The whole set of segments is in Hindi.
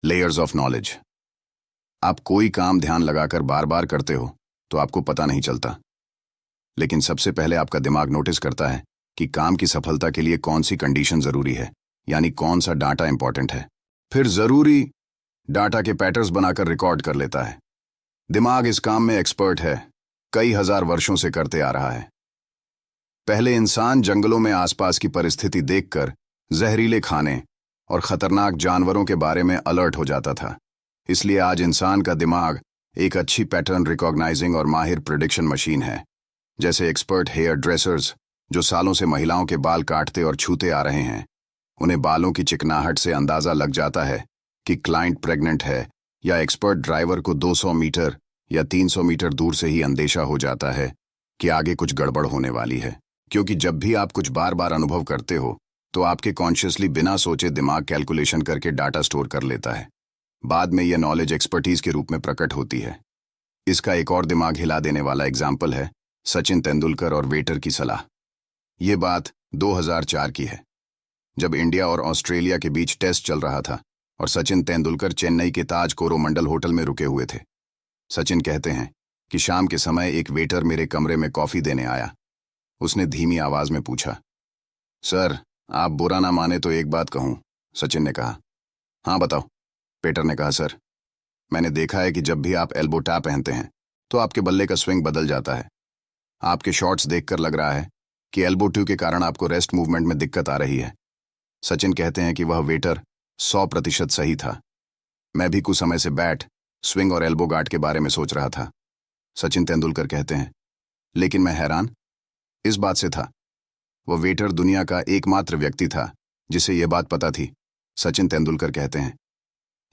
Layers of knowledge. आप कोई काम ध्यान लगाकर बार बार करते हो तो आपको पता नहीं चलता, लेकिन सबसे पहले आपका दिमाग नोटिस करता है कि काम की सफलता के लिए कौन सी कंडीशन जरूरी है, यानी कौन सा डाटा इंपॉर्टेंट है। फिर जरूरी डाटा के पैटर्न्स बनाकर रिकॉर्ड कर लेता है। दिमाग इस काम में एक्सपर्ट है, कई हजार वर्षों से करते आ रहा है। पहले इंसान जंगलों में आसपास की परिस्थिति देखकर जहरीले खाने और खतरनाक जानवरों के बारे में अलर्ट हो जाता था। इसलिए आज इंसान का दिमाग एक अच्छी पैटर्न रिकॉग्नाइजिंग और माहिर प्रिडिक्शन मशीन है। जैसे एक्सपर्ट हेयर ड्रेसर्स जो सालों से महिलाओं के बाल काटते और छूते आ रहे हैं, उन्हें बालों की चिकनाहट से अंदाजा लग जाता है कि क्लाइंट प्रेग्नेंट है, या एक्सपर्ट ड्राइवर को 200 मीटर या 300 मीटर दूर से ही अंदेशा हो जाता है कि आगे कुछ गड़बड़ होने वाली है। क्योंकि जब भी आप कुछ बार बार अनुभव करते हो तो आपके कॉन्शियसली बिना सोचे दिमाग कैलकुलेशन करके डाटा स्टोर कर लेता है। बाद में यह नॉलेज एक्सपर्टीज के रूप में प्रकट होती है। इसका एक और दिमाग हिला देने वाला एग्जाम्पल है सचिन तेंदुलकर और वेटर की सलाह। ये बात 2004 की है, जब इंडिया और ऑस्ट्रेलिया के बीच टेस्ट चल रहा था और सचिन तेंदुलकर चेन्नई के ताज कोरोमंडल होटल में रुके हुए थे। सचिन कहते हैं कि शाम के समय एक वेटर मेरे कमरे में कॉफी देने आया। उसने धीमी आवाज में पूछा, सर आप बुरा ना माने तो एक बात कहूं। सचिन ने कहा, हाँ बताओ। वेटर ने कहा, सर मैंने देखा है कि जब भी आप एल्बो टैप पहनते हैं तो आपके बल्ले का स्विंग बदल जाता है। आपके शॉट्स देखकर लग रहा है कि एल्बो टू के कारण आपको रेस्ट मूवमेंट में दिक्कत आ रही है। सचिन कहते हैं कि वह वेटर 100% सही था। मैं भी कुछ समय से बैट, स्विंग और एल्बो गार्ड के बारे में सोच रहा था। सचिन तेंदुलकर कहते हैं, लेकिन मैं हैरान इस बात से था, वह वेटर दुनिया का एकमात्र व्यक्ति था जिसे यह बात पता थी। सचिन तेंदुलकर कहते हैं,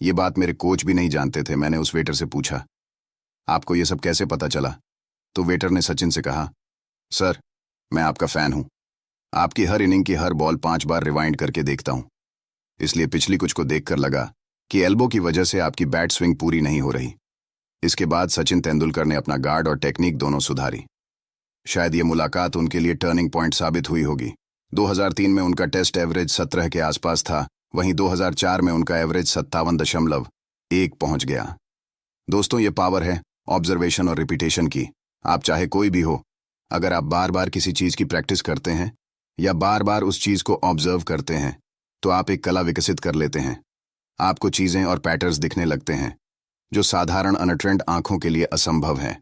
ये बात मेरे कोच भी नहीं जानते थे। मैंने उस वेटर से पूछा, आपको यह सब कैसे पता चला? तो वेटर ने सचिन से कहा, सर मैं आपका फैन हूं। आपकी हर इनिंग की हर बॉल 5 बार रिवाइंड करके देखता हूं। इसलिए पिछली कुछ को देखकर लगा कि एल्बो की वजह से आपकी बैट स्विंग पूरी नहीं हो रही। इसके बाद सचिन तेंदुलकर ने अपना गार्ड और टेक्निक दोनों सुधारी। शायद ये मुलाकात उनके लिए टर्निंग पॉइंट साबित हुई होगी। 2003 में उनका टेस्ट एवरेज 17 के आसपास था, वहीं 2004 में उनका एवरेज 57.1 पहुंच गया। दोस्तों, ये पावर है ऑब्जर्वेशन और रिपीटेशन की। आप चाहे कोई भी हो, अगर आप बार बार किसी चीज की प्रैक्टिस करते हैं या बार बार उस चीज को ऑब्जर्व करते हैं तो आप एक कला विकसित कर लेते हैं। आपको चीजें और पैटर्न्स दिखने लगते हैं जो साधारण अनट्रेंड आंखों के लिए असंभव हैं।